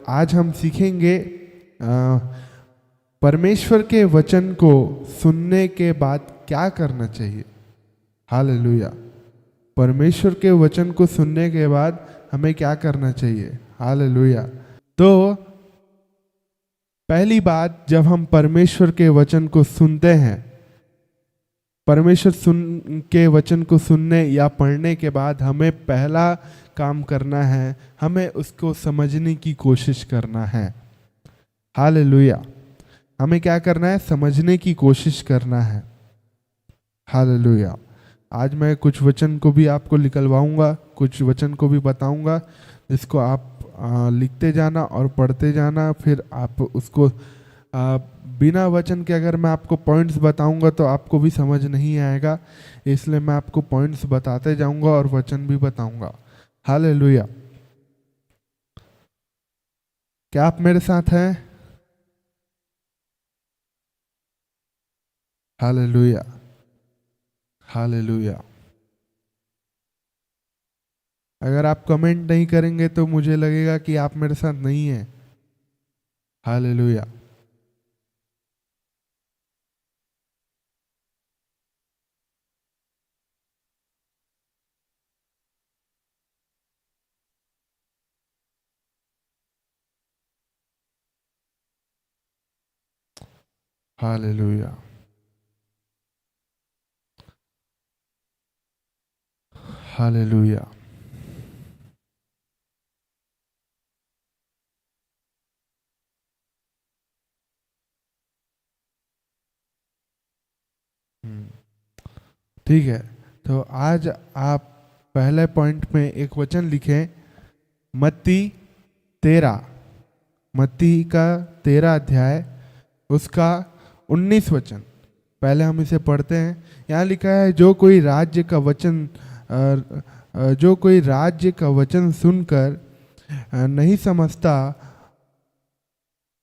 आज हम सीखेंगे परमेश्वर के वचन को सुनने के बाद क्या करना चाहिए। हालेलुया। परमेश्वर के वचन को सुनने के बाद हमें क्या करना चाहिए। हालेलुया। तो पहली बात, जब हम परमेश्वर के वचन को सुनते हैं, परमेश्वर के वचन को सुनने या पढ़ने के बाद हमें पहला काम करना है, हमें उसको समझने की कोशिश करना है। हालेलुया। हमें क्या करना है? समझने की कोशिश करना है। हालेलुया। आज मैं कुछ वचन को भी आपको निकलवाऊंगा, कुछ वचन को भी बताऊंगा, जिसको आप लिखते जाना और पढ़ते जाना। फिर आप उसको बिना वचन के अगर मैं आपको पॉइंट्स बताऊंगा तो आपको भी समझ नहीं आएगा, इसलिए मैं आपको पॉइंट्स बताते जाऊंगा और वचन भी बताऊंगा। हालेलुया। क्या आप मेरे साथ हैं? हालेलुया। हालेलुया। अगर आप कमेंट नहीं करेंगे तो मुझे लगेगा कि आप मेरे साथ नहीं हैं। हालेलुया। हालेलुया। हालेलुया। ठीक है, तो आज आप पहले पॉइंट में एक वचन लिखें, मत्ती 13, मत्ती का 13 अध्याय, उसका 19 वचन। पहले हम इसे पढ़ते हैं। यहाँ लिखा है, जो कोई राज्य का वचन सुनकर नहीं समझता,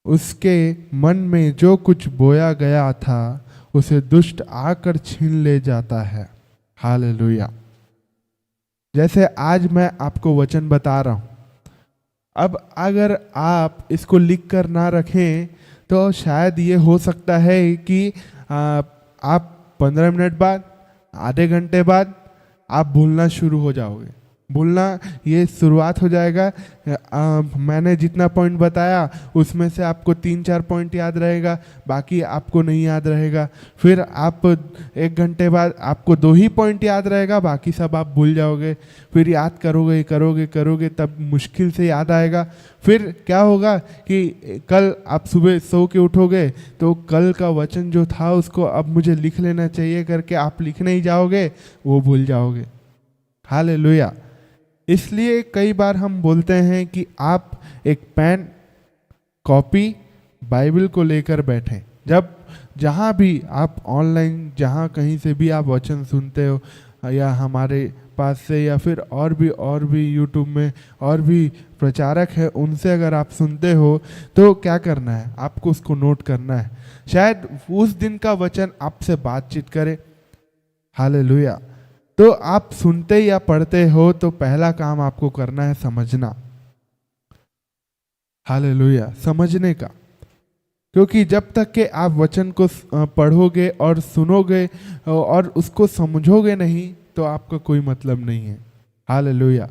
उसके मन में जो कुछ बोया गया था उसे दुष्ट आकर छीन ले जाता है। हालेलुया। जैसे आज मैं आपको वचन बता रहा हूं, अब अगर आप इसको लिख कर ना रखें तो शायद ये हो सकता है कि आप 15 मिनट बाद, आधे घंटे बाद आप भूलना शुरू हो जाओगे। भूलना ये शुरुआत हो जाएगा। मैंने जितना पॉइंट बताया उसमें से आपको 3-4 पॉइंट याद रहेगा, बाकी आपको नहीं याद रहेगा। फिर आप 1 घंटे बाद आपको 2 ही पॉइंट याद रहेगा, बाकी सब आप भूल जाओगे। फिर याद करोगे करोगे करोगे तब मुश्किल से याद आएगा। फिर क्या होगा कि कल आप सुबह सो के उठोगे तो कल का वचन जो था उसको अब मुझे लिख लेना चाहिए करके आप लिखने ही जाओगे, वो भूल जाओगे। हालेलुया। इसलिए कई बार हम बोलते हैं कि आप एक पेन, कॉपी, बाइबल को लेकर बैठें। जब जहाँ भी आप ऑनलाइन, जहाँ कहीं से भी आप वचन सुनते हो, या हमारे पास से, या फिर और भी यूट्यूब में और भी प्रचारक है, उनसे अगर आप सुनते हो तो क्या करना है? आपको उसको नोट करना है। शायद उस दिन का वचन आपसे बातचीत करे। हालेलुया। तो आप सुनते या पढ़ते हो तो पहला काम आपको करना है समझना। हालेलुया। समझने का, क्योंकि जब तक के आप वचन को पढ़ोगे और सुनोगे और उसको समझोगे नहीं तो आपका कोई मतलब नहीं है। हालेलुया।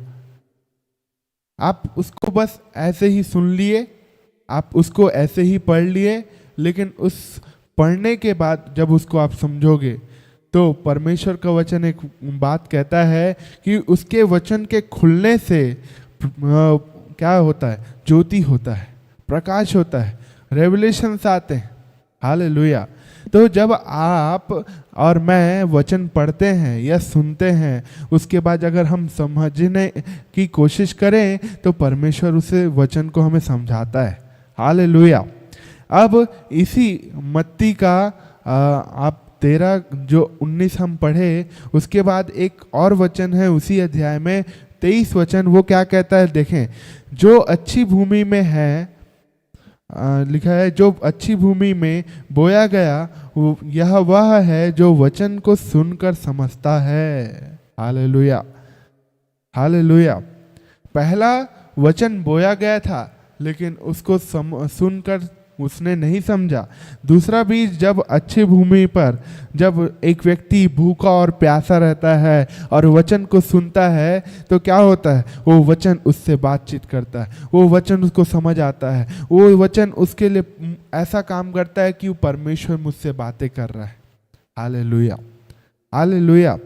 आप उसको बस ऐसे ही सुन लिए, आप उसको ऐसे ही पढ़ लिए, लेकिन उस पढ़ने के बाद जब उसको आप समझोगे तो परमेश्वर का वचन एक बात कहता है कि उसके वचन के खुलने से क्या होता है? ज्योति होता है, प्रकाश होता है, रेवलेशंस आते हैं। हालेलुया। तो जब आप और मैं वचन पढ़ते हैं या सुनते हैं, उसके बाद अगर हम समझने की कोशिश करें तो परमेश्वर उसे वचन को हमें समझाता है। हालेलुया। अब इसी मत्ती का आप 13 जो 19 हम पढ़े, उसके बाद एक और वचन है उसी अध्याय में, 23 वचन। वो क्या कहता है देखें, जो अच्छी भूमि में है, लिखा है, जो अच्छी भूमि में बोया गया यह वह है जो वचन को सुनकर समझता है। हालेलुया। हालेलुया। पहला वचन बोया गया था, लेकिन उसको सुनकर उसने नहीं समझा। दूसरा बीज जब अच्छी भूमि पर, जब एक व्यक्ति भूखा और प्यासा रहता है और वचन को सुनता है तो क्या होता है, वो वचन उससे बातचीत करता है, वो वचन उसको समझ आता है, वो वचन उसके लिए ऐसा काम करता है कि वो परमेश्वर मुझसे बातें कर रहा है। Hallelujah, hallelujah.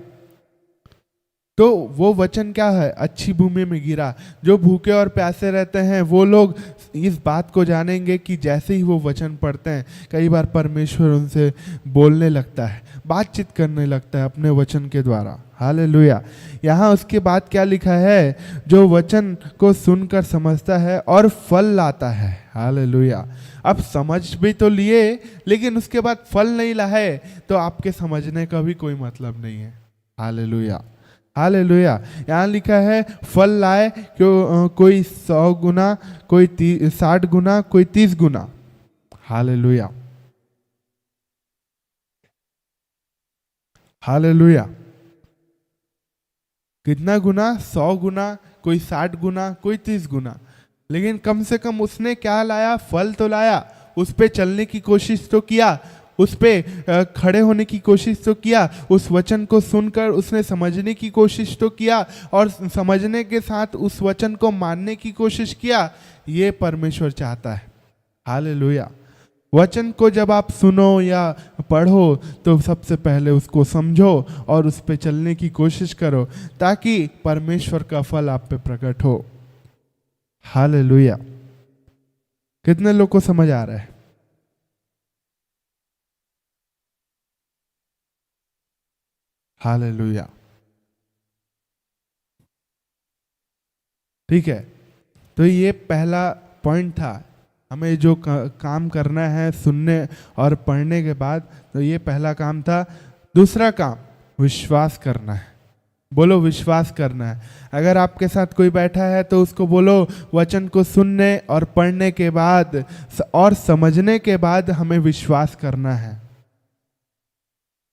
तो वो वचन क्या है, अच्छी भूमि में गिरा। जो भूखे और प्यासे रहते हैं वो लोग इस बात को जानेंगे कि जैसे ही वो वचन पढ़ते हैं, कई बार परमेश्वर उनसे बोलने लगता है, बातचीत करने लगता है अपने वचन के द्वारा। हालेलुया। यहाँ उसके बाद क्या लिखा है, जो वचन को सुनकर समझता है और फल लाता है। हालेलुया। अब समझ भी तो लिए, लेकिन उसके बाद फल नहीं लाए तो आपके समझने का भी कोई मतलब नहीं है। Hallelujah, hallelujah. यहाँ लिखा है फल लाए, क्यों कोई 100 गुना, कोई 60 गुना, कोई 30 गुना। Hallelujah, hallelujah. कितना गुना? 100 गुना, कोई 60 गुना, कोई 30 गुना। लेकिन कम से कम उसने क्या लाया? फल तो लाया। उस पे चलने की कोशिश तो किया, उस पे खड़े होने की कोशिश तो किया, उस वचन को सुनकर उसने समझने की कोशिश तो किया, और समझने के साथ उस वचन को मानने की कोशिश किया। ये परमेश्वर चाहता है। हालेलुया। वचन को जब आप सुनो या पढ़ो तो सबसे पहले उसको समझो और उस पे चलने की कोशिश करो, ताकि परमेश्वर का फल आप पे प्रकट हो। हालेलुया। कितने लोग को समझ आ रहा है? हालेलुया। ठीक है, तो ये पहला पॉइंट था। हमें जो काम करना है सुनने और पढ़ने के बाद, तो ये पहला काम था। दूसरा काम विश्वास करना है। बोलो, विश्वास करना है। अगर आपके साथ कोई बैठा है तो उसको बोलो, वचन को सुनने और पढ़ने के बाद और समझने के बाद हमें विश्वास करना है।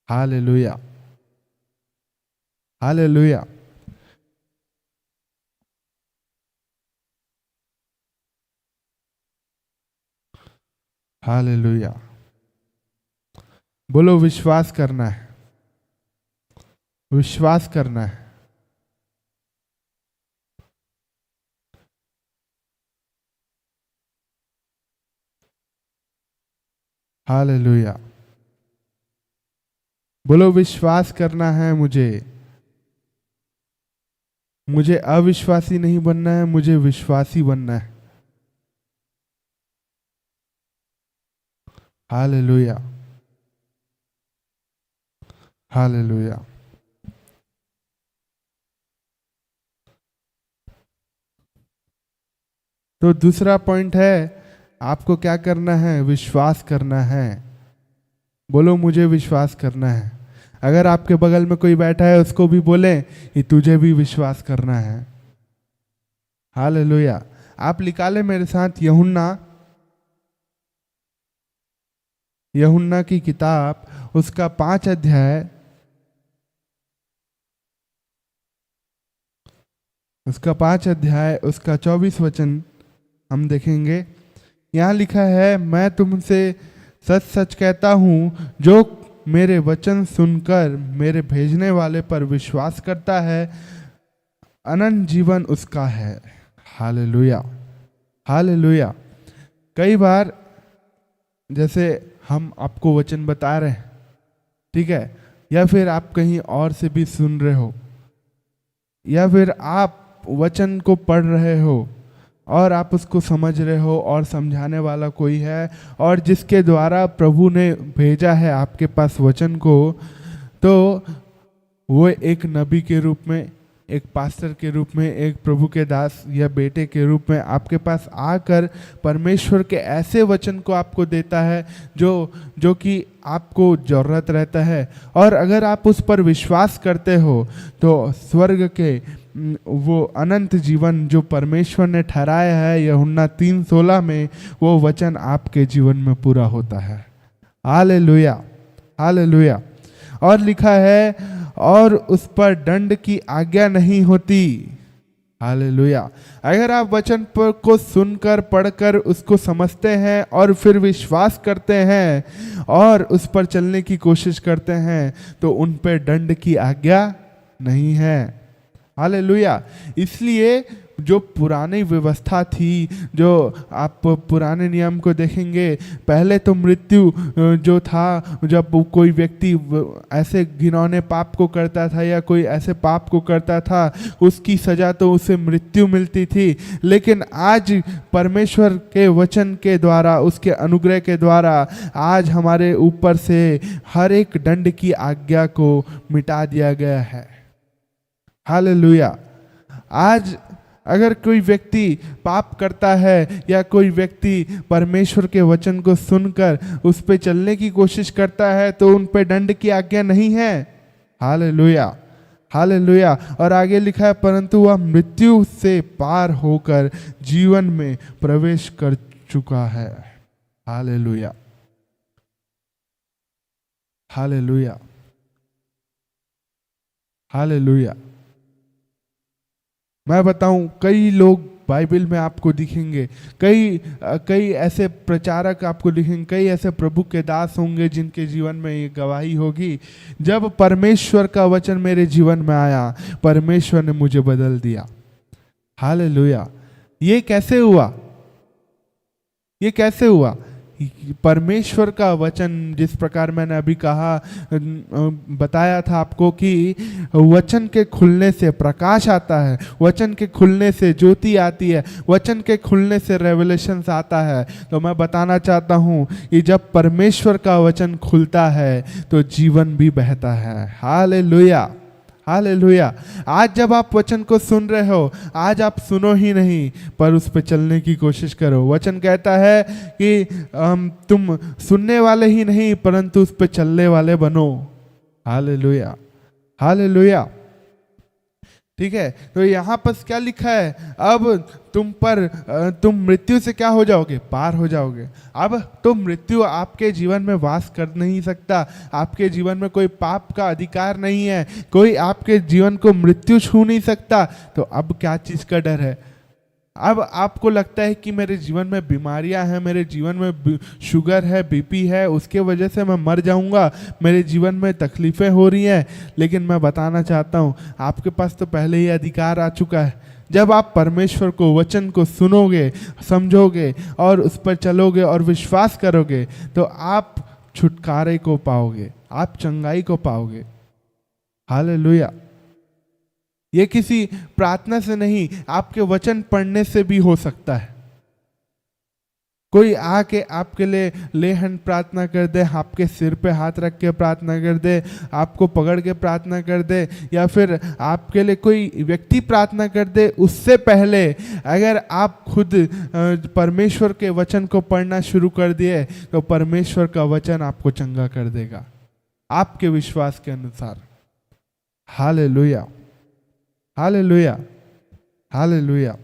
Hallelujah, hallelujah. हालेलुया। बोलो, विश्वास करना है, विश्वास करना है। हालेलुया। बोलो, विश्वास करना है मुझे। मुझे अविश्वासी नहीं बनना है, मुझे विश्वासी बनना है। Hallelujah, hallelujah. तो दूसरा पॉइंट है, आपको क्या करना है? विश्वास करना है। बोलो, मुझे विश्वास करना है। अगर आपके बगल में कोई बैठा है उसको भी बोलें कि तुझे भी विश्वास करना है। हालेलुया। आप निकाले मेरे साथ यूहन्ना, यूहन्ना की किताब, उसका 5 अध्याय, उसका 5 अध्याय, उसका 24 वचन हम देखेंगे। यहाँ लिखा है, मैं तुमसे सच सच कहता हूँ, जो मेरे वचन सुनकर मेरे भेजने वाले पर विश्वास करता है, अनंत जीवन उसका है। Hallelujah, hallelujah. कई बार जैसे हम आपको वचन बता रहे हैं, ठीक है, या फिर आप कहीं और से भी सुन रहे हो, या फिर आप वचन को पढ़ रहे हो और आप उसको समझ रहे हो और समझाने वाला कोई है, और जिसके द्वारा प्रभु ने भेजा है आपके पास वचन को, तो वो एक नबी के रूप में, एक पास्टर के रूप में, एक प्रभु के दास या बेटे के रूप में आपके पास आकर परमेश्वर के ऐसे वचन को आपको देता है जो कि आपको ज़रूरत रहता है। और अगर आप उस पर विश्वास करते हो तो स्वर्ग के वो अनंत जीवन जो परमेश्वर ने ठहराया है यूहन्ना 3:16 में, वो वचन आपके जीवन में पूरा होता है। Hallelujah, hallelujah. और लिखा है, और उस पर दंड की आज्ञा नहीं होती। हालेलुया। अगर आप वचन पर को सुनकर पढ़कर उसको समझते हैं और फिर विश्वास करते हैं और उस पर चलने की कोशिश करते हैं तो उन पर दंड की आज्ञा नहीं है। हालेलुया। इसलिए जो पुरानी व्यवस्था थी, जो आप पुराने नियम को देखेंगे, पहले तो मृत्यु जो था, जब कोई व्यक्ति ऐसे घिनौने पाप को करता था या कोई ऐसे पाप को करता था उसकी सजा तो उसे मृत्यु मिलती थी। लेकिन आज परमेश्वर के वचन के द्वारा, उसके अनुग्रह के द्वारा आज हमारे ऊपर से हर एक दंड की आज्ञा को मिटा दिया गया है। हालेलुया। आज अगर कोई व्यक्ति पाप करता है या कोई व्यक्ति परमेश्वर के वचन को सुनकर उस पे चलने की कोशिश करता है तो उन पे दंड की आज्ञा नहीं है। Hallelujah, hallelujah. और आगे लिखा है, परंतु वह मृत्यु से पार होकर जीवन में प्रवेश कर चुका है। Hallelujah, hallelujah, hallelujah. मैं बताऊं, कई लोग बाइबल में आपको दिखेंगे, कई ऐसे प्रचारक आपको दिखेंगे, कई ऐसे प्रभु के दास होंगे जिनके जीवन में ये गवाही होगी, जब परमेश्वर का वचन मेरे जीवन में आया, परमेश्वर ने मुझे बदल दिया। हालेलुया। ये कैसे हुआ? ये कैसे हुआ? परमेश्वर का वचन, जिस प्रकार मैंने अभी कहा, बताया था आपको कि वचन के खुलने से प्रकाश आता है, वचन के खुलने से ज्योति आती है, वचन के खुलने से रेवलेशंस आता है। तो मैं बताना चाहता हूँ कि जब परमेश्वर का वचन खुलता है तो जीवन भी बहता है। Hallelujah, hallelujah. आज जब आप वचन को सुन रहे हो, आज आप सुनो ही नहीं पर उस पर चलने की कोशिश करो। वचन कहता है कि तुम सुनने वाले ही नहीं परंतु उस पर चलने वाले बनो। Hallelujah, hallelujah. ठीक है, तो यहाँ पर क्या लिखा है? अब तुम मृत्यु से क्या हो जाओगे? पार हो जाओगे। अब तो मृत्यु आपके जीवन में वास कर नहीं सकता, आपके जीवन में कोई पाप का अधिकार नहीं है, कोई आपके जीवन को मृत्यु छू नहीं सकता। तो अब क्या चीज का डर है? अब आपको लगता है कि मेरे जीवन में बीमारियां हैं, मेरे जीवन में शुगर है, बीपी है, उसके वजह से मैं मर जाऊंगा, मेरे जीवन में तकलीफें हो रही हैं। लेकिन मैं बताना चाहता हूं, आपके पास तो पहले ही अधिकार आ चुका है। जब आप परमेश्वर को, वचन को सुनोगे, समझोगे और उस पर चलोगे और विश्वास करोगे तो आप छुटकारे को पाओगे, आप चंगाई को पाओगे। हालेलुया। ये किसी प्रार्थना से नहीं, आपके वचन पढ़ने से भी हो सकता है। कोई आके आपके लिए ले हैंड प्रार्थना कर दे, आपके सिर पे हाथ रख के प्रार्थना कर दे, आपको पकड़ के प्रार्थना कर दे, या फिर आपके लिए कोई व्यक्ति प्रार्थना कर दे, उससे पहले अगर आप खुद परमेश्वर के वचन को पढ़ना शुरू कर दिए तो परमेश्वर का वचन आपको चंगा कर देगा आपके विश्वास के अनुसार। Hallelujah, hallelujah, hallelujah.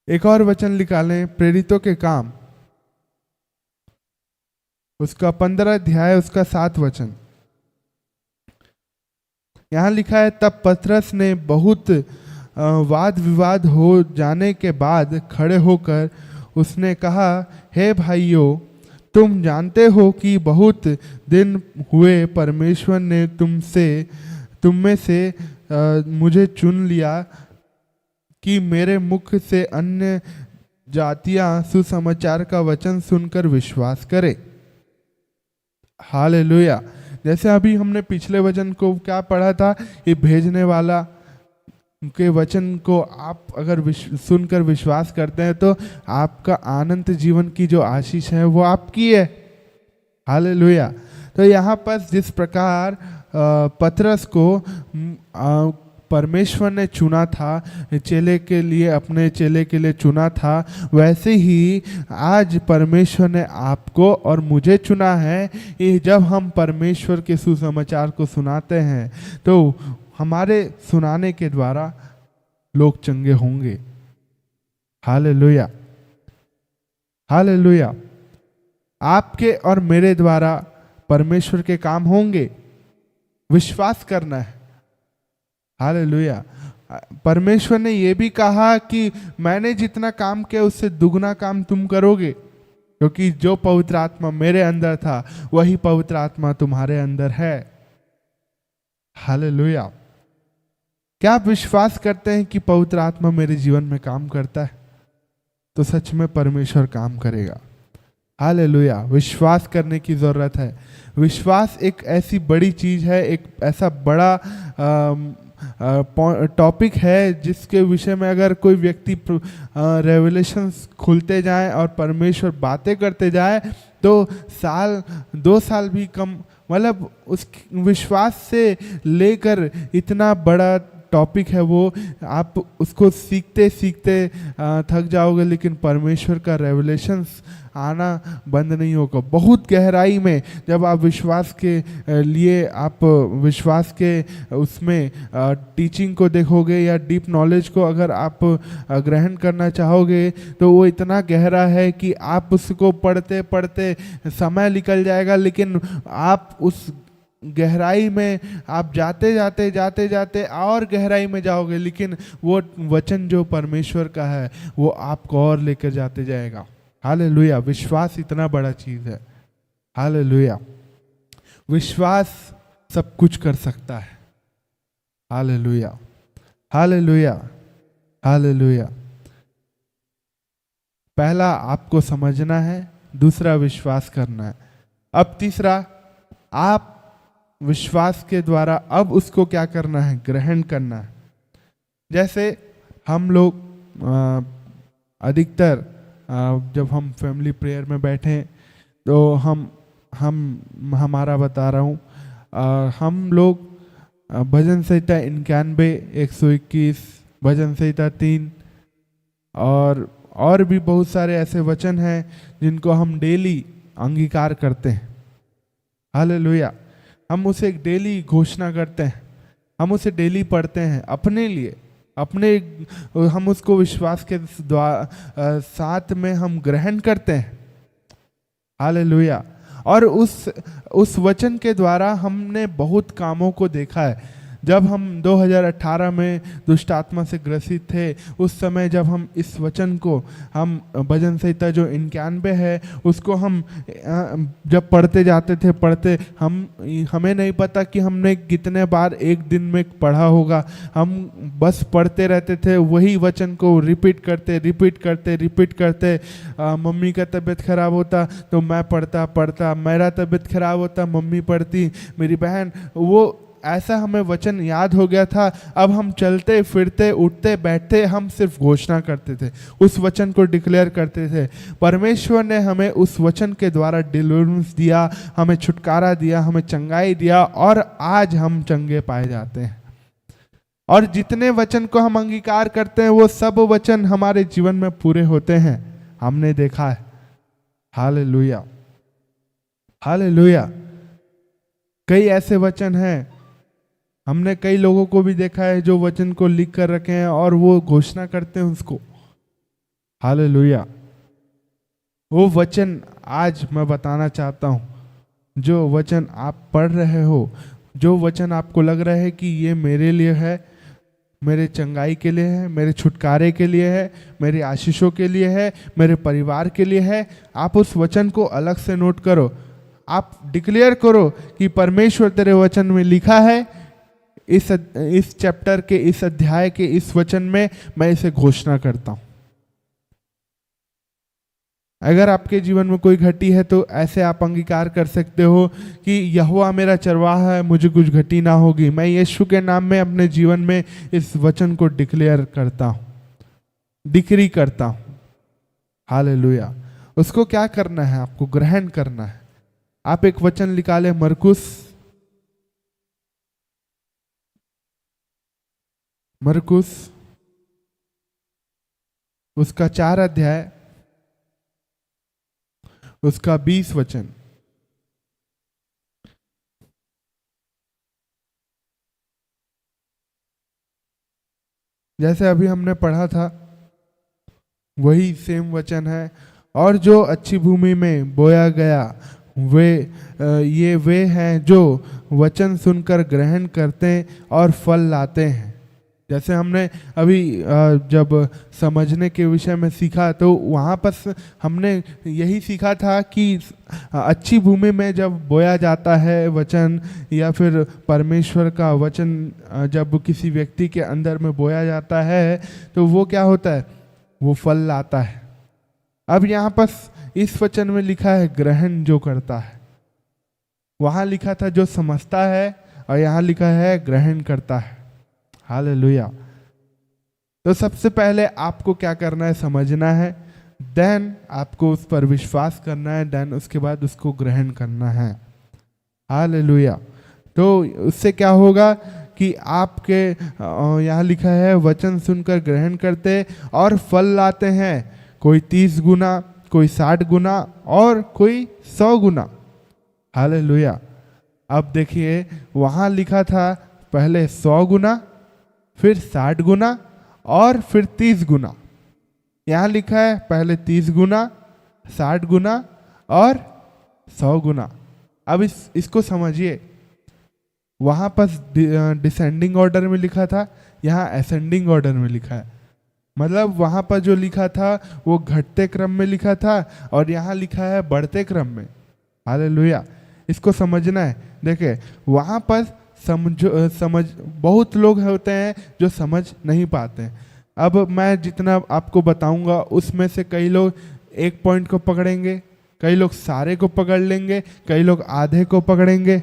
एक और वचन निकालें, प्रेरितों के काम, उसका 15 अध्याय, उसका 7 वचन। यहां लिखा है, तब पतरस ने बहुत वाद विवाद हो जाने के बाद खड़े होकर उसने कहा, हे भाइयों, तुम जानते हो कि बहुत दिन हुए परमेश्वर ने तुम में से मुझे चुन लिया कि मेरे मुख से अन्य जातियां सुसमाचार का वचन सुनकर विश्वास करे। हालेलुया। जैसे अभी हमने पिछले वचन को क्या पढ़ा था, ये भेजने वाला के वचन को आप अगर सुनकर विश्वास करते हैं तो आपका अनंत जीवन की जो आशीष है वो आपकी है। हालेलुया। तो यहाँ पर जिस प्रकार पतरस को परमेश्वर ने चुना था, चेले के लिए, अपने चेले के लिए चुना था, वैसे ही आज परमेश्वर ने आपको और मुझे चुना है। ये जब हम परमेश्वर के सुसमाचार को सुनाते हैं तो हमारे सुनाने के द्वारा लोग चंगे होंगे। Hallelujah, hallelujah. आपके और मेरे द्वारा परमेश्वर के काम होंगे, विश्वास करना है। हालेलुया। परमेश्वर ने ये भी कहा कि मैंने जितना काम किया उससे दुगना काम तुम करोगे, क्योंकि जो पवित्र आत्मा मेरे अंदर था वही पवित्र आत्मा तुम्हारे अंदर है। हालेलुया। क्या आप विश्वास करते हैं कि पवित्र आत्मा मेरे जीवन में काम करता है? तो सच में परमेश्वर काम करेगा। हालेलुया। विश्वास करने की जरूरत है। विश्वास एक ऐसी बड़ी चीज है, एक ऐसा बड़ा टॉपिक है जिसके विषय में अगर कोई व्यक्ति रेवलेशंस खुलते जाए और परमेश्वर बातें करते जाए तो साल 2 साल भी कम, मतलब उस विश्वास से लेकर इतना बड़ा टॉपिक है वो, आप उसको सीखते सीखते थक जाओगे, लेकिन परमेश्वर का रेवलेशंस आना बंद नहीं होगा। बहुत गहराई में जब आप विश्वास के लिए आप विश्वास के उसमें टीचिंग को देखोगे या डीप नॉलेज को अगर आप ग्रहण करना चाहोगे तो वो इतना गहरा है कि आप उसको पढ़ते पढ़ते समय निकल जाएगा, लेकिन आप उस गहराई में आप जाते जाते जाते जाते और गहराई में जाओगे, लेकिन वो वचन जो परमेश्वर का है वो आपको और लेकर जाते जाएगा। हालेलुया। विश्वास इतना बड़ा चीज है। हालेलुया। विश्वास सब कुछ कर सकता है। हालेलुया। हालेलुया। हालेलुया। पहला आपको समझना है, दूसरा विश्वास करना है। अब तीसरा, आप विश्वास के द्वारा अब उसको क्या करना है? ग्रहण करना है। जैसे हम लोग अधिकतर जब हम फैमिली प्रेयर में बैठे तो हम हमारा बता रहा हूँ, हम लोग भजन संहिता 91, 121, भजन संहिता 3 और भी बहुत सारे ऐसे वचन हैं जिनको हम डेली अंगीकार करते हैं। हालेलुया। हम उसे डेली घोषणा करते हैं, हम उसे डेली पढ़ते हैं अपने लिए, अपने हम उसको विश्वास के साथ में हम ग्रहण करते हैं। हालेलुया। और उस वचन के द्वारा हमने बहुत कामों को देखा है। जब हम 2018 में दुष्ट आत्मा से ग्रसित थे, उस समय जब हम इस वचन को, हम भजन संहिता जो 91 है उसको हम जब पढ़ते जाते थे, हमें नहीं पता कि हमने कितने बार एक दिन में पढ़ा होगा। हम बस पढ़ते रहते थे, वही वचन को रिपीट करते। मम्मी का तबीयत खराब होता तो मैं पढ़ता, मेरा तबीयत खराब होता मम्मी पढ़ती, मेरी बहन, वो ऐसा हमें वचन याद हो गया था। अब हम चलते फिरते उठते बैठते हम सिर्फ घोषणा करते थे, उस वचन को डिक्लेयर करते थे। परमेश्वर ने हमें उस वचन के द्वारा डिलीवरेंस दिया, हमें छुटकारा दिया, हमें चंगाई दिया, और आज हम चंगे पाए जाते हैं। और जितने वचन को हम अंगीकार करते हैं वो सब वचन हमारे जीवन में पूरे होते हैं, हमने देखा है। हालेलुया। हालेलुया। कई ऐसे वचन हैं, हमने कई लोगों को भी देखा है जो वचन को लिख कर रखे हैं और वो घोषणा करते हैं उसको। हालेलुया। वो वचन आज मैं बताना चाहता हूँ, जो वचन आप पढ़ रहे हो, जो वचन आपको लग रहा है कि ये मेरे लिए है, मेरे चंगाई के लिए है, मेरे छुटकारे के लिए है, मेरे आशीषों के लिए है, मेरे परिवार के लिए है, आप उस वचन को अलग से नोट करो। आप डिक्लेयर करो कि परमेश्वर तेरे वचन में लिखा है, इस चैप्टर के, इस अध्याय के इस वचन में मैं इसे घोषणा करता हूं। अगर आपके जीवन में कोई घटी है तो ऐसे आप अंगीकार कर सकते हो कि यहोवा मेरा चरवाहा है, मुझे कुछ घटी ना होगी। मैं यीशु के नाम में अपने जीवन में इस वचन को डिक्लेयर करता हूं, डिक्री करता हूं। हालेलुया। उसको क्या करना है? आपको ग्रहण करना है। आप एक वचन निकाले, मरकुस उसका 4 अध्याय, उसका 20 वचन। जैसे अभी हमने पढ़ा था वही सेम वचन है। और जो अच्छी भूमि में बोया गया वे हैं जो वचन सुनकर ग्रहण करते और फल लाते हैं। जैसे हमने अभी जब समझने के विषय में सीखा तो वहाँ पर हमने यही सीखा था कि अच्छी भूमि में जब बोया जाता है वचन, या फिर परमेश्वर का वचन जब किसी व्यक्ति के अंदर में बोया जाता है तो वो क्या होता है, वो फल लाता है। अब यहाँ पर इस वचन में लिखा है ग्रहण जो करता है, वहाँ लिखा था जो समझता है, और यहाँ लिखा है ग्रहण करता है। हालेलुया। तो सबसे पहले आपको क्या करना है, समझना है, देन आपको उस पर विश्वास करना है, देन उसके बाद उसको ग्रहण करना है। हालेलुया। तो उससे क्या होगा कि आपके यहाँ लिखा है वचन सुनकर ग्रहण करते और फल लाते हैं, कोई 30 गुना, कोई 60 गुना और कोई 100 गुना। हालेलुया। अब देखिए वहाँ लिखा था पहले 100 गुना, फिर 60 गुना और फिर 30 गुना। यहाँ लिखा है पहले 30 गुना, 60 गुना और 100 गुना। अब इसको समझिए, वहाँ पर डिसेंडिंग ऑर्डर में लिखा था, यहाँ असेंडिंग ऑर्डर में लिखा है। मतलब वहाँ पर जो लिखा था वो घटते क्रम में लिखा था, और यहाँ लिखा है बढ़ते क्रम में। हालेलुया। इसको समझना है। देखिए वहाँ पर समझ बहुत लोग होते हैं जो समझ नहीं पाते हैं। अब मैं जितना आपको बताऊंगा उसमें से कई लोग एक पॉइंट को पकड़ेंगे, कई लोग सारे को पकड़ लेंगे, कई लोग आधे को पकड़ेंगे।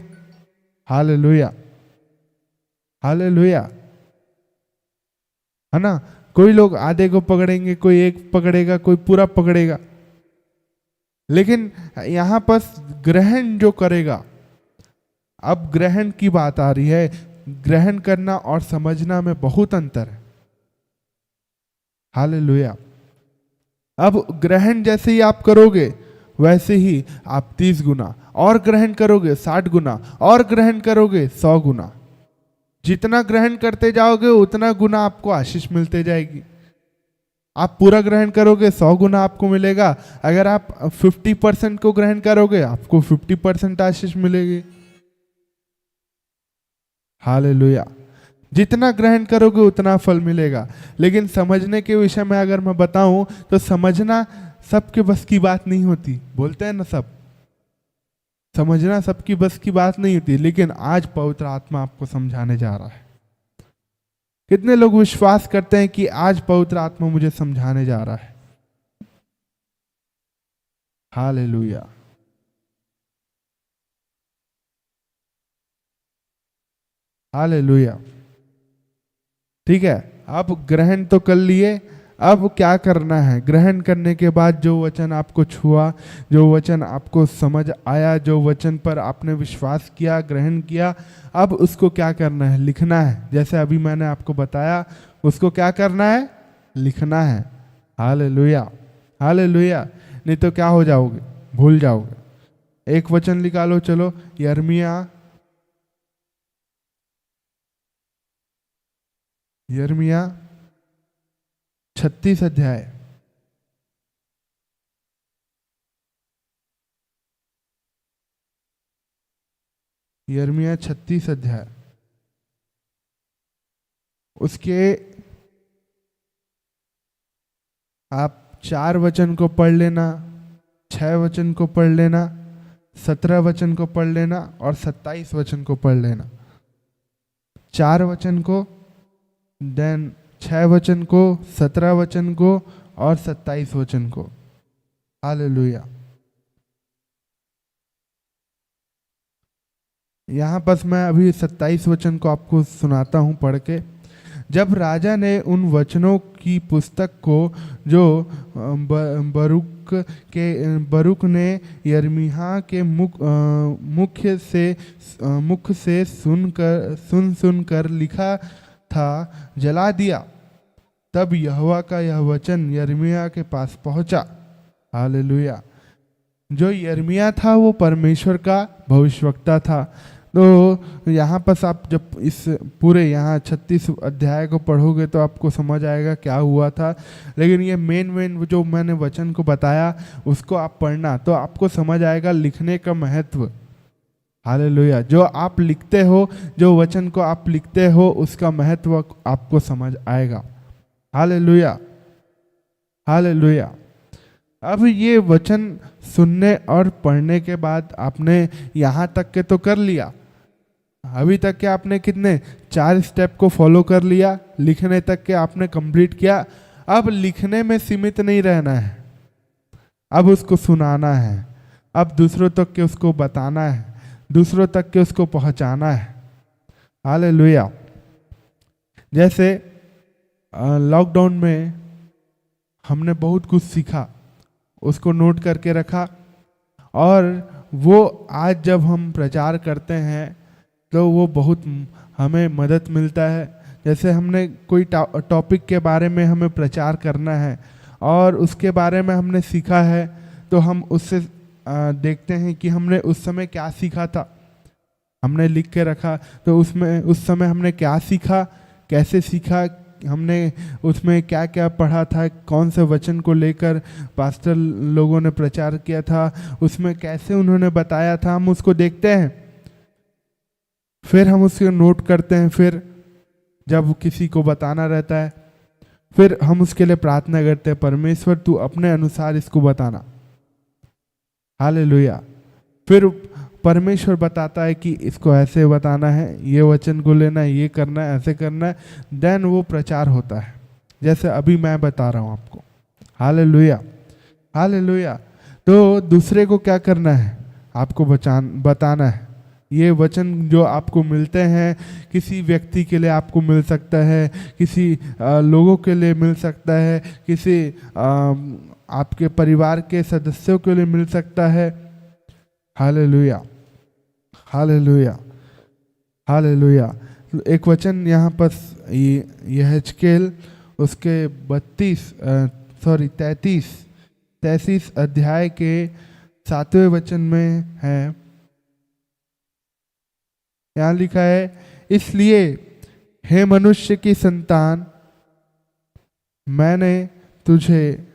हालेलुया, हालेलुया, है ना। कोई लोग आधे को पकड़ेंगे, कोई एक पकड़ेगा, कोई पूरा पकड़ेगा। लेकिन यहाँ पर ग्रहण जो करेगा, अब ग्रहण की बात आ रही है। ग्रहण करना और समझना में बहुत अंतर है। हालेलुया। अब ग्रहण जैसे ही आप करोगे वैसे ही आप 30 गुना और ग्रहण करोगे, 60 गुना और ग्रहण करोगे, 100 गुना। जितना ग्रहण करते जाओगे उतना गुना आपको आशीष मिलते जाएगी। आप पूरा ग्रहण करोगे 100 गुना आपको मिलेगा। अगर आप 50% को ग्रहण करोगे आपको 50% आशीष मिलेगी। हालेलुया। जितना ग्रहण करोगे उतना फल मिलेगा। लेकिन समझने के विषय में अगर मैं बताऊं तो समझना सबके बस की बात नहीं होती। बोलते हैं ना सब, समझना सबकी बस की बात नहीं होती। लेकिन आज पवित्र आत्मा आपको समझाने जा रहा है। कितने लोग विश्वास करते हैं कि आज पवित्र आत्मा मुझे समझाने जा रहा है? हालेलुया। हालेलुया। ठीक है, आप ग्रहण तो कर लिए। अब क्या करना है? ग्रहण करने के बाद जो वचन आपको छुआ, जो वचन आपको समझ आया, जो वचन पर आपने विश्वास किया, ग्रहण किया, अब उसको क्या करना है? लिखना है। जैसे अभी मैंने आपको बताया, उसको क्या करना है? लिखना है। Hallelujah, hallelujah. नहीं तो क्या हो जाओगे? भूल जाओगे। एक वचन निकालो, चलो, यिर्मयाह 36 अध्याय। यिर्मयाह 36 अध्याय, उसके आप 4 वचन को पढ़ लेना, 6 वचन को पढ़ लेना, 17 वचन को पढ़ लेना और 27 वचन को पढ़ लेना। 4 वचन को, देन 6 वचन को, 17 वचन को और 27 वचन को। हालेलुया। यहाँ पर मैं अभी 27 वचन को आपको सुनाता हूँ पढ़ के। जब राजा ने उन वचनों की पुस्तक को जो बरूक ने यिर्मयाह के मुख से सुन लिखा था, जला दिया, तब यहोवा का यह वचन यिर्मयाह के पास पहुंचा। हालेलुया। जो यिर्मयाह था वो परमेश्वर का भविष्यवक्ता था। तो यहाँ पर आप जब इस पूरे यहाँ 36 अध्याय को पढ़ोगे तो आपको समझ आएगा क्या हुआ था। लेकिन ये मेन जो मैंने वचन को बताया उसको आप पढ़ना तो आपको समझ आएगा लिखने का महत्व। हालेलुया। जो आप लिखते हो, जो वचन को आप लिखते हो, उसका महत्व आपको समझ आएगा। Hallelujah, hallelujah. अब ये वचन सुनने और पढ़ने के बाद आपने यहाँ तक के तो कर लिया। अभी तक के आपने कितने 4 स्टेप को फॉलो कर लिया, लिखने तक के आपने कंप्लीट किया। अब लिखने में सीमित नहीं रहना है, अब उसको सुनाना है, अब दूसरों तक के उसको बताना है, दूसरों तक के उसको पहुंचाना है। हालेलुया। जैसे लॉकडाउन में हमने बहुत कुछ सीखा, उसको नोट करके रखा, और वो आज जब हम प्रचार करते हैं तो वो बहुत हमें मदद मिलता है। जैसे हमने कोई टॉपिक के बारे में हमें प्रचार करना है और उसके बारे में हमने सीखा है, तो हम उससे देखते हैं कि हमने उस समय क्या सीखा था, हमने लिख के रखा। तो उसमें उस समय हमने क्या सीखा, कैसे सीखा, हमने उसमें क्या क्या पढ़ा था, कौन से वचन को लेकर पास्टर लोगों ने प्रचार किया था, उसमें कैसे उन्होंने बताया था, हम उसको देखते हैं, फिर हम उसको नोट करते हैं। फिर जब किसी को बताना रहता है, फिर हम उसके लिए प्रार्थना करते हैं, परमेश्वर तू अपने अनुसार इसको बताना। हालेलुया। फिर परमेश्वर बताता है कि इसको ऐसे बताना है, ये वचन को लेना है, ये करना है, ऐसे करना है, देन वो प्रचार होता है, जैसे अभी मैं बता रहा हूँ आपको। Hallelujah, hallelujah. तो दूसरे को क्या करना है, आपको बताना है। ये वचन जो आपको मिलते हैं, किसी व्यक्ति के लिए आपको मिल सकता है, किसी लोगों के लिए मिल सकता है, किसी आपके परिवार के सदस्यों के लिए मिल सकता है। Hallelujah, hallelujah, hallelujah. एक वचन यहाँ पर यहेजकेल उसके 33 अध्याय के 7वें वचन में है। यहाँ लिखा है, इसलिए हे मनुष्य की संतान, मैंने तुझे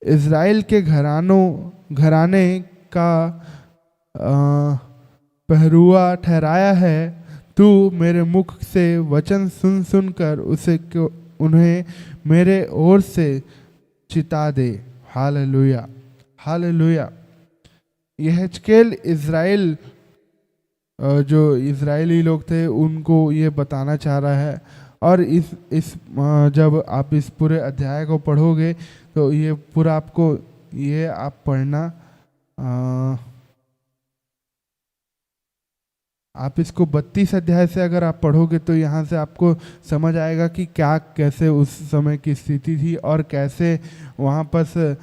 इज़राइल के घराने का पहरुआ ठहराया है। तू मेरे मुख से वचन सुन सुनकर उन्हें मेरे ओर से चिता दे। Hallelujah, hallelujah. यहेजकेल इज़राइल, जो इज़राइली लोग थे, उनको ये बताना चाह रहा है। और इस जब आप इस पूरे अध्याय को पढ़ोगे तो ये पूरा आपको, ये आप पढ़ना, आप इसको 32 अध्याय से अगर आप पढ़ोगे तो यहाँ से आपको समझ आएगा कि क्या कैसे उस समय की स्थिति थी और कैसे वहाँ पर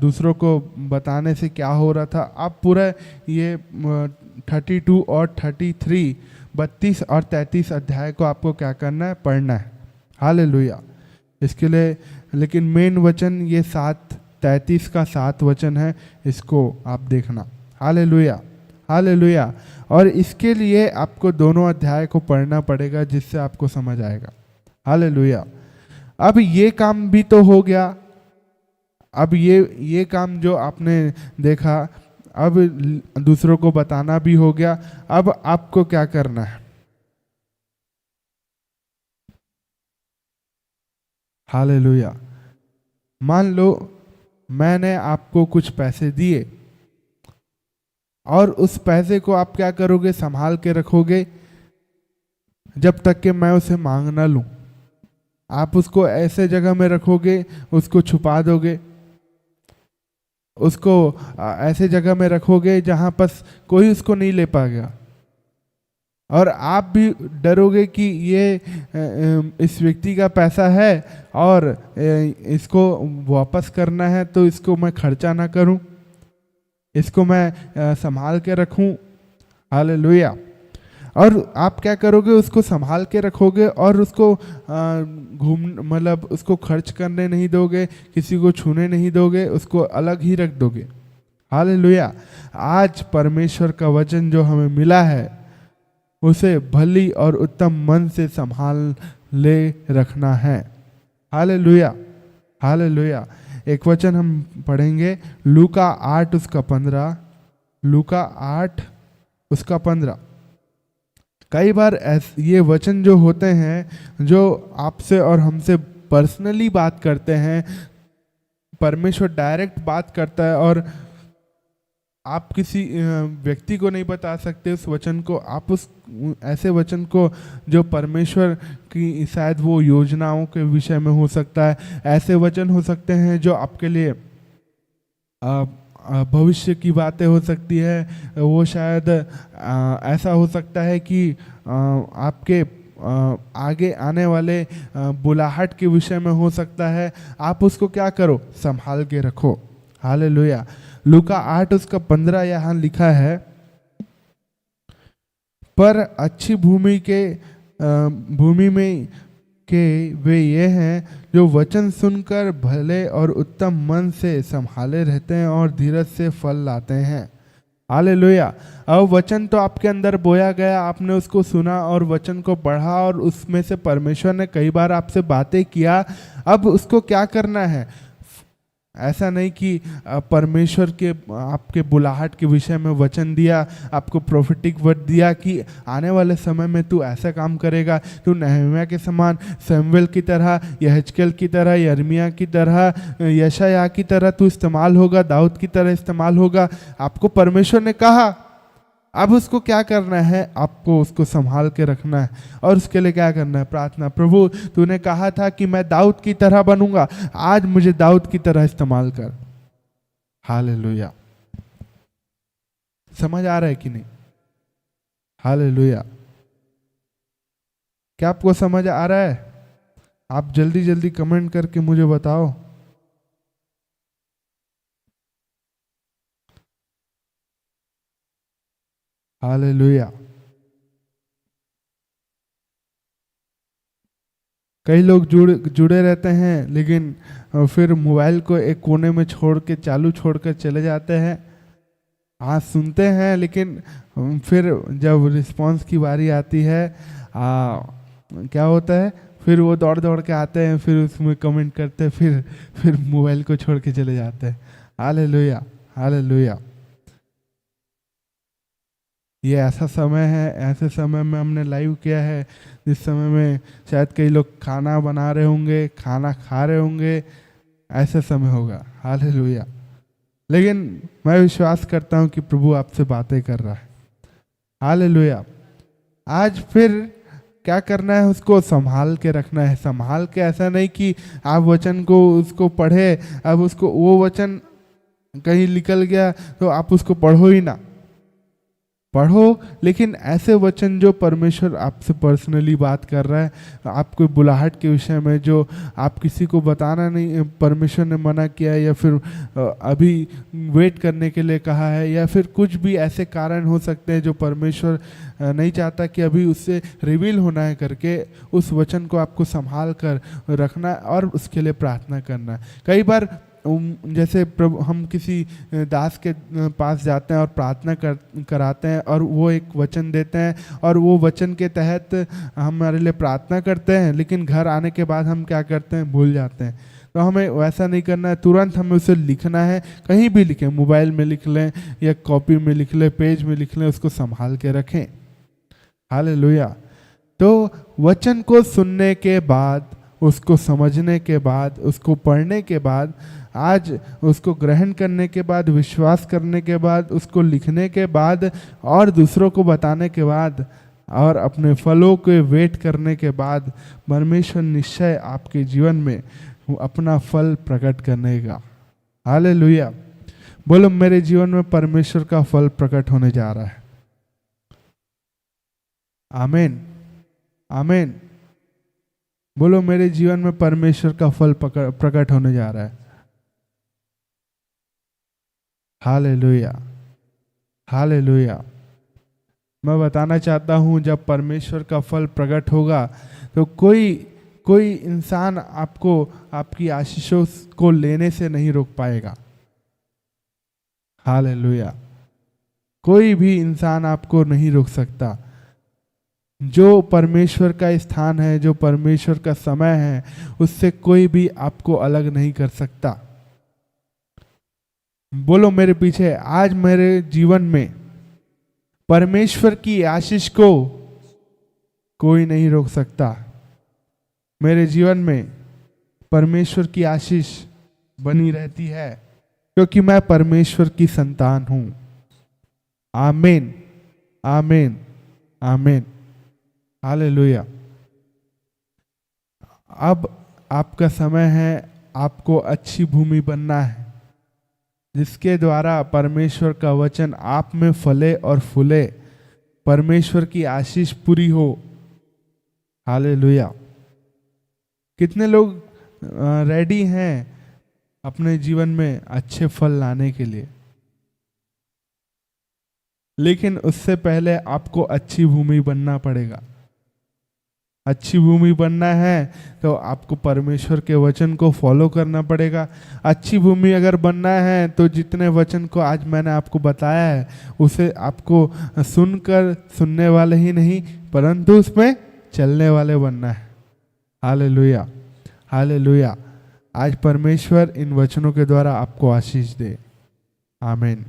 दूसरों को बताने से क्या हो रहा था। आप पूरा ये 32 और 33, 32 और 33 अध्याय को आपको क्या करना है, पढ़ना है। हालेलुया। इसके लिए लेकिन मेन वचन ये 33 का 7 वचन है, इसको आप देखना। Hallelujah, hallelujah. और इसके लिए आपको दोनों अध्याय को पढ़ना पड़ेगा, जिससे आपको समझ आएगा। हालेलुया। अब ये काम भी तो हो गया, अब ये काम जो आपने देखा, अब दूसरों को बताना भी हो गया। अब आपको क्या करना है? हालेलुया। मान लो मैंने आपको कुछ पैसे दिए और उस पैसे को आप क्या करोगे, संभाल के रखोगे जब तक कि मैं उसे मांग ना लूं। आप उसको ऐसे जगह में रखोगे, उसको छुपा दोगे, उसको ऐसे जगह में रखोगे जहां पर कोई उसको नहीं ले पाएगा। और आप भी डरोगे कि ये इस व्यक्ति का पैसा है और इसको वापस करना है, तो इसको मैं खर्चा ना करूं, इसको मैं संभाल के रखूं। हालेलुया। और आप क्या करोगे, उसको संभाल के रखोगे और उसको मतलब उसको खर्च करने नहीं दोगे, किसी को छूने नहीं दोगे, उसको अलग ही रख दोगे। हालेलुया। आज परमेश्वर का वचन जो हमें मिला है, उसे भली और उत्तम मन से संभाल ले रखना है। Hallelujah, hallelujah. एक वचन हम पढ़ेंगे, लूका 8 उसका 15, लूका 8 उसका 15। कई बार ये वचन जो होते हैं, जो आपसे और हमसे पर्सनली बात करते हैं, परमेश्वर डायरेक्ट बात करता है और आप किसी व्यक्ति को नहीं बता सकते उस वचन को। आप उस ऐसे वचन को जो परमेश्वर की शायद वो योजनाओं के विषय में हो सकता है, ऐसे वचन हो सकते हैं जो आपके लिए भविष्य की बातें हो सकती है। वो शायद ऐसा हो सकता है कि आपके आगे आने वाले बुलाहट के विषय में हो सकता है। आप उसको क्या करो, संभाल के रखो। हालेलुया। लूका 8 उसका 15 यहाँ लिखा है, पर अच्छी भूमि में के वे ये हैं जो वचन सुनकर भले और उत्तम मन से संभाले रहते हैं और धीरज से फल लाते हैं। हालेलुया। अब वचन तो आपके अंदर बोया गया, आपने उसको सुना और वचन को पढ़ा और उसमें से परमेश्वर ने कई बार आपसे बातें किया। अब उसको क्या करना है? ऐसा नहीं कि परमेश्वर के आपके बुलाहट के विषय में वचन दिया, आपको प्रोफेटिक वर्ड दिया कि आने वाले समय में तू ऐसा काम करेगा, तू नहम्याह के समान, शमूएल की तरह, यहेजकेल की तरह, यिर्मयाह की तरह, यशायाह की तरह तू इस्तेमाल होगा, दाऊद की तरह इस्तेमाल होगा। आपको परमेश्वर ने कहा। अब उसको क्या करना है? आपको उसको संभाल के रखना है। और उसके लिए क्या करना है? प्रार्थना। प्रभु तूने कहा था कि मैं दाऊद की तरह बनूंगा, आज मुझे दाऊद की तरह इस्तेमाल कर। हालेलुया। समझ आ रहा है कि नहीं? हालेलुया। क्या आपको समझ आ रहा है? आप जल्दी जल्दी कमेंट करके मुझे बताओ। हालेलुया। कई लोग जुड़े रहते हैं, लेकिन फिर मोबाइल को एक कोने में छोड़ के, चालू छोड़कर चले जाते हैं। हाँ, सुनते हैं, लेकिन फिर जब रिस्पांस की बारी आती है, क्या होता है? फिर वो दौड़ दौड़ के आते हैं, फिर उसमें कमेंट करते हैं, फिर मोबाइल को छोड़ के चले जाते हैं। Hallelujah, hallelujah. ये ऐसा समय है, ऐसे समय में हमने लाइव किया है जिस समय में शायद कई लोग खाना बना रहे होंगे, खाना खा रहे होंगे, ऐसा समय होगा। हालेलुया। लेकिन मैं विश्वास करता हूँ कि प्रभु आपसे बातें कर रहा है। हालेलुया। आज फिर क्या करना है? उसको संभाल के रखना है। संभाल के, ऐसा नहीं कि आप वचन को उसको पढ़े, अब उसको वो वचन कहीं निकल गया तो आप उसको पढ़ो ही ना। पढ़ो, लेकिन ऐसे वचन जो परमेश्वर आपसे पर्सनली बात कर रहा है, आपको बुलाहट के विषय में, जो आप किसी को बताना नहीं, परमेश्वर ने मना किया है, या फिर अभी वेट करने के लिए कहा है, या फिर कुछ भी ऐसे कारण हो सकते हैं जो परमेश्वर नहीं चाहता कि अभी उससे रिवील होना है करके, उस वचन को आपको संभाल कर रखना और उसके लिए प्रार्थना करना। कई बार जैसे प्रभु, हम किसी दास के पास जाते हैं और प्रार्थना कराते हैं और वो एक वचन देते हैं और वो वचन के तहत हमारे लिए प्रार्थना करते हैं, लेकिन घर आने के बाद हम क्या करते हैं? भूल जाते हैं। तो हमें वैसा नहीं करना है, तुरंत हमें उसे लिखना है। कहीं भी लिखें, मोबाइल में लिख लें या कॉपी में लिख लें, पेज में लिख लें, उसको संभाल के रखें। हालेलुया। तो वचन को सुनने के बाद, उसको समझने के बाद, उसको पढ़ने के बाद, आज उसको ग्रहण करने के बाद, विश्वास करने के बाद, उसको लिखने के बाद और दूसरों को बताने के बाद और अपने फलों के वेट करने के बाद, परमेश्वर निश्चय आपके जीवन में अपना फल प्रकट करेगा। हालेलुया। बोलो, मेरे जीवन में परमेश्वर का फल प्रकट होने जा रहा है। आमीन, आमीन। बोलो, मेरे जीवन में परमेश्वर का फल प्रकट होने जा रहा है। Hallelujah, hallelujah. मैं बताना चाहता हूँ, जब परमेश्वर का फल प्रकट होगा तो कोई इंसान आपको, आपकी आशीषों को लेने से नहीं रोक पाएगा। हालेलुया। कोई भी इंसान आपको नहीं रोक सकता। जो परमेश्वर का स्थान है, जो परमेश्वर का समय है, उससे कोई भी आपको अलग नहीं कर सकता। बोलो मेरे पीछे, आज मेरे जीवन में परमेश्वर की आशीष को कोई नहीं रोक सकता। मेरे जीवन में परमेश्वर की आशीष बनी रहती है क्योंकि मैं परमेश्वर की संतान हूं। आमीन, आमीन, आमीन, हालेलुया। अब आपका समय है, आपको अच्छी भूमि बनना है जिसके द्वारा परमेश्वर का वचन आप में फले और फूले, परमेश्वर की आशीष पूरी हो। हालेलुया। कितने लोग रेडी हैं अपने जीवन में अच्छे फल लाने के लिए, लेकिन उससे पहले आपको अच्छी भूमि बनना पड़ेगा। अच्छी भूमि बनना है तो आपको परमेश्वर के वचन को फॉलो करना पड़ेगा। अच्छी भूमि अगर बनना है तो जितने वचन को आज मैंने आपको बताया है उसे आपको सुनकर सुनने वाले ही नहीं परंतु उसमें चलने वाले बनना है। Hallelujah, hallelujah. आज परमेश्वर इन वचनों के द्वारा आपको आशीष दे। आमीन।